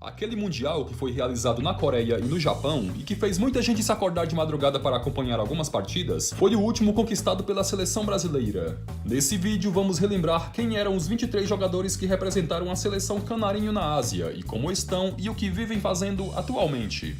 Aquele Mundial que foi realizado na Coreia e no Japão e que fez muita gente se acordar de madrugada para acompanhar algumas partidas, foi o último conquistado pela seleção brasileira. Nesse vídeo vamos relembrar quem eram os 23 jogadores que representaram a seleção canarinho na Ásia e como estão e o que vivem fazendo atualmente.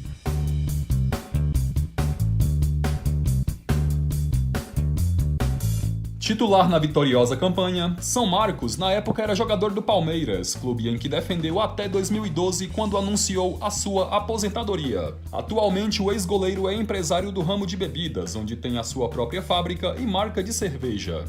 Titular na vitoriosa campanha, São Marcos na época era jogador do Palmeiras, clube em que defendeu até 2012 quando anunciou a sua aposentadoria. Atualmente o ex-goleiro é empresário do ramo de bebidas, onde tem a sua própria fábrica e marca de cerveja.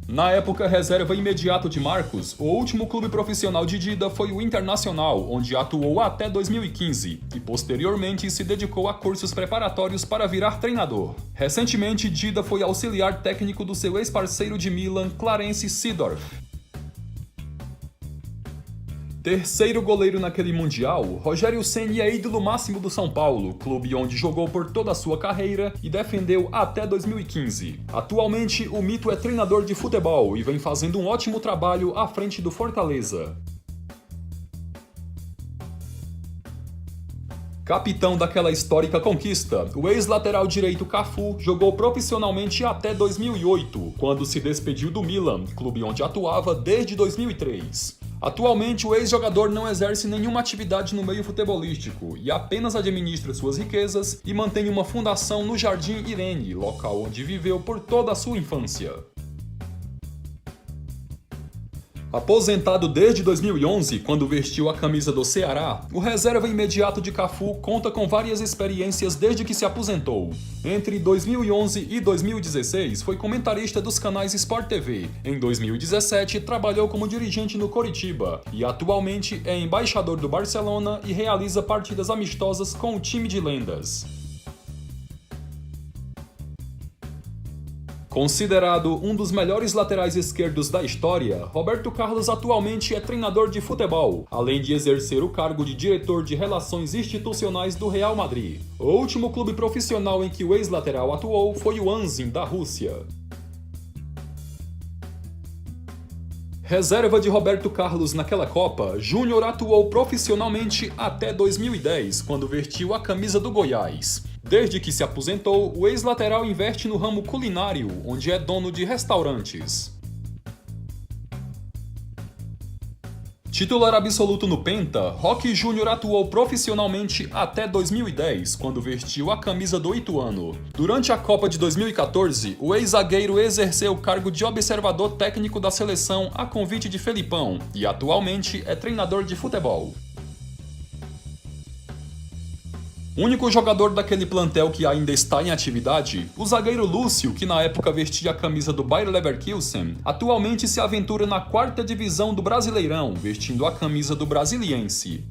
Na época reserva imediato de Marcos, o último clube profissional de Dida foi o Internacional, onde atuou até 2015, e posteriormente se dedicou a cursos preparatórios para virar treinador. Recentemente, Dida foi auxiliar técnico do seu ex-parceiro de Milan, Clarence Seedorf. Terceiro goleiro naquele Mundial, Rogério Ceni é ídolo máximo do São Paulo, clube onde jogou por toda a sua carreira e defendeu até 2015. Atualmente, o mito é treinador de futebol e vem fazendo um ótimo trabalho à frente do Fortaleza. Capitão daquela histórica conquista, o ex-lateral direito Cafu jogou profissionalmente até 2008, quando se despediu do Milan, clube onde atuava desde 2003. Atualmente, o ex-jogador não exerce nenhuma atividade no meio futebolístico e apenas administra suas riquezas e mantém uma fundação no Jardim Irene, local onde viveu por toda a sua infância. Aposentado desde 2011, quando vestiu a camisa do Ceará, o reserva imediato de Cafu conta com várias experiências desde que se aposentou. Entre 2011 e 2016, foi comentarista dos canais Sport TV. Em 2017, trabalhou como dirigente no Coritiba e atualmente é embaixador do Barcelona e realiza partidas amistosas com o time de lendas. Considerado um dos melhores laterais esquerdos da história, Roberto Carlos atualmente é treinador de futebol, além de exercer o cargo de diretor de relações institucionais do Real Madrid. O último clube profissional em que o ex-lateral atuou foi o Anzin, da Rússia. Reserva de Roberto Carlos naquela Copa, Júnior atuou profissionalmente até 2010, quando vestiu a camisa do Goiás. Desde que se aposentou, o ex-lateral investe no ramo culinário, onde é dono de restaurantes. Titular absoluto no Penta, Roque Júnior atuou profissionalmente até 2010, quando vestiu a camisa do Ituano. Durante a Copa de 2014, o ex-zagueiro exerceu o cargo de observador técnico da seleção a convite de Felipão e atualmente é treinador de futebol. Único jogador daquele plantel que ainda está em atividade, o zagueiro Lúcio, que na época vestia a camisa do Bayer Leverkusen, atualmente se aventura na 4ª divisão do Brasileirão, vestindo a camisa do Brasiliense.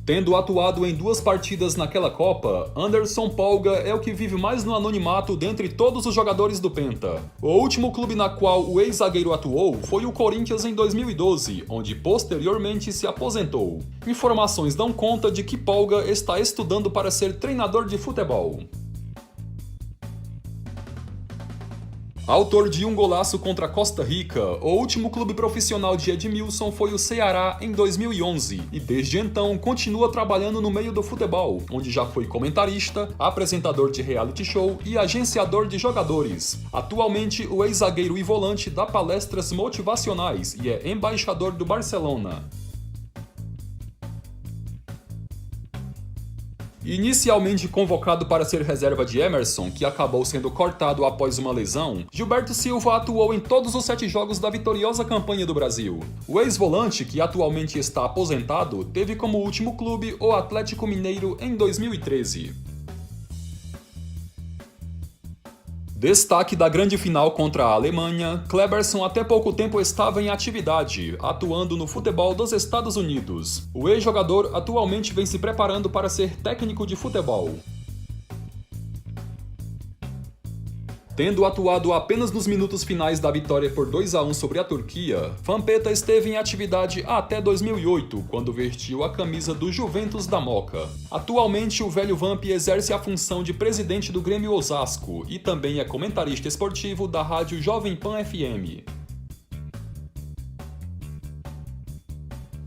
Tendo atuado em 2 partidas naquela Copa, Anderson Polga é o que vive mais no anonimato dentre todos os jogadores do Penta. O último clube na qual o ex-zagueiro atuou foi o Corinthians em 2012, onde posteriormente se aposentou. Informações dão conta de que Polga está estudando para ser treinador de futebol. Autor de um golaço contra Costa Rica, o último clube profissional de Edmilson foi o Ceará em 2011 e desde então continua trabalhando no meio do futebol, onde já foi comentarista, apresentador de reality show e agenciador de jogadores. Atualmente, o ex-zagueiro e volante dá palestras motivacionais e é embaixador do Barcelona. Inicialmente convocado para ser reserva de Emerson, que acabou sendo cortado após uma lesão, Gilberto Silva atuou em todos os 7 jogos da vitoriosa campanha do Brasil. O ex-volante, que atualmente está aposentado, teve como último clube o Atlético Mineiro em 2013. Destaque da grande final contra a Alemanha, Kleberson até pouco tempo estava em atividade, atuando no futebol dos Estados Unidos. O ex-jogador atualmente vem se preparando para ser técnico de futebol. Tendo atuado apenas nos minutos finais da vitória por 2-1 sobre a Turquia, Vampeta esteve em atividade até 2008, quando vestiu a camisa do Juventus da Moca. Atualmente, o velho Vamp exerce a função de presidente do Grêmio Osasco e também é comentarista esportivo da rádio Jovem Pan FM.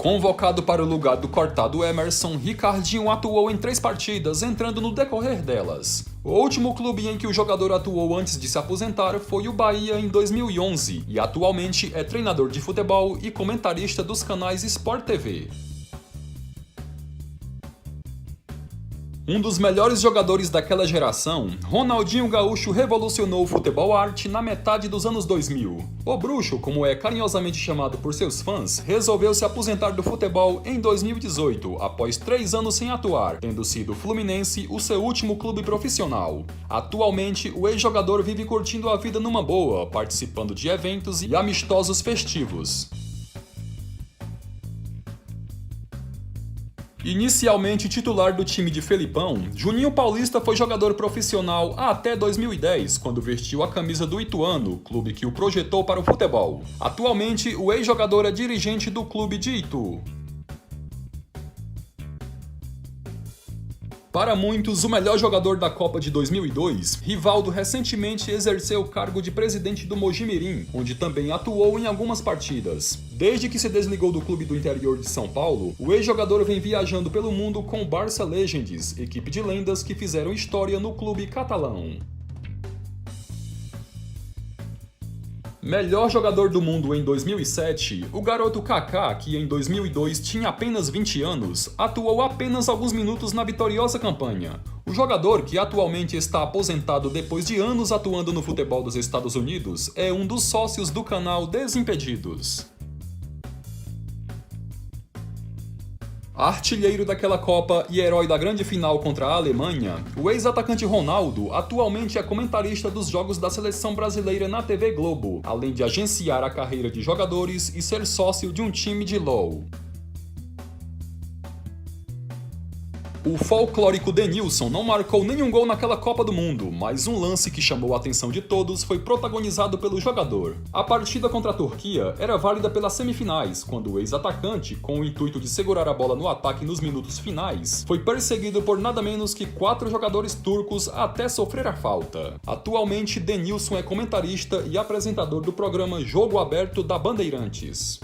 Convocado para o lugar do cortado Emerson, Ricardinho atuou em 3 partidas, entrando no decorrer delas. O último clube em que o jogador atuou antes de se aposentar foi o Bahia em 2011 e atualmente é treinador de futebol e comentarista dos canais Sport TV. Um dos melhores jogadores daquela geração, Ronaldinho Gaúcho revolucionou o futebol arte na metade dos anos 2000. O bruxo, como é carinhosamente chamado por seus fãs, resolveu se aposentar do futebol em 2018, após 3 anos sem atuar, tendo sido o Fluminense o seu último clube profissional. Atualmente, o ex-jogador vive curtindo a vida numa boa, participando de eventos e amistosos festivos. Inicialmente titular do time de Felipão, Juninho Paulista foi jogador profissional até 2010, quando vestiu a camisa do Ituano, clube que o projetou para o futebol. Atualmente, o ex-jogador é dirigente do clube de Itu. Para muitos, o melhor jogador da Copa de 2002, Rivaldo recentemente exerceu o cargo de presidente do Mojimirim, onde também atuou em algumas partidas. Desde que se desligou do clube do interior de São Paulo, o ex-jogador vem viajando pelo mundo com o Barça Legends, equipe de lendas que fizeram história no clube catalão. Melhor jogador do mundo em 2007, o garoto Kaká, que em 2002 tinha apenas 20 anos, atuou apenas alguns minutos na vitoriosa campanha. O jogador, que atualmente está aposentado depois de anos atuando no futebol dos Estados Unidos, é um dos sócios do canal Desimpedidos. Artilheiro daquela Copa e herói da grande final contra a Alemanha, o ex-atacante Ronaldo atualmente é comentarista dos jogos da seleção brasileira na TV Globo, além de agenciar a carreira de jogadores e ser sócio de um time de LoL. O folclórico Denilson não marcou nenhum gol naquela Copa do Mundo, mas um lance que chamou a atenção de todos foi protagonizado pelo jogador. A partida contra a Turquia era válida pelas semifinais, quando o ex-atacante, com o intuito de segurar a bola no ataque nos minutos finais, foi perseguido por nada menos que 4 jogadores turcos até sofrer a falta. Atualmente, Denilson é comentarista e apresentador do programa Jogo Aberto da Bandeirantes.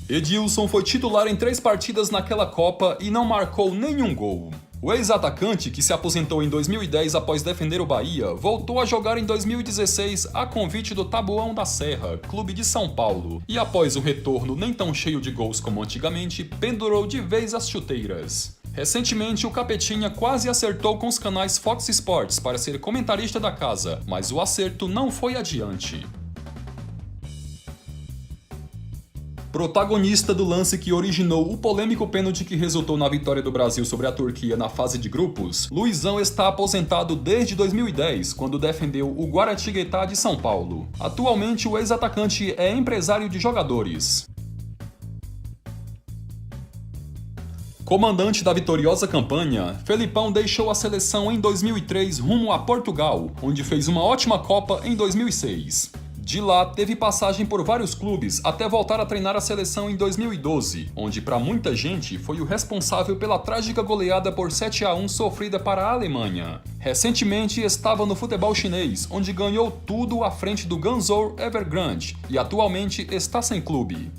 Edilson foi titular em 3 partidas naquela Copa e não marcou nenhum gol. O ex-atacante, que se aposentou em 2010 após defender o Bahia, voltou a jogar em 2016 a convite do Taboão da Serra, clube de São Paulo, e após um retorno nem tão cheio de gols como antigamente, pendurou de vez as chuteiras. Recentemente, o Capetinha quase acertou com os canais Fox Sports para ser comentarista da casa, mas o acerto não foi adiante. Protagonista do lance que originou o polêmico pênalti que resultou na vitória do Brasil sobre a Turquia na fase de grupos, Luizão está aposentado desde 2010, quando defendeu o Guaratinguetá de São Paulo. Atualmente, o ex-atacante é empresário de jogadores. Comandante da vitoriosa campanha, Felipão deixou a seleção em 2003 rumo a Portugal, onde fez uma ótima Copa em 2006. De lá, teve passagem por vários clubes até voltar a treinar a seleção em 2012, onde para muita gente foi o responsável pela trágica goleada por 7-1 sofrida para a Alemanha. Recentemente estava no futebol chinês, onde ganhou tudo à frente do Guangzhou Evergrande e atualmente está sem clube.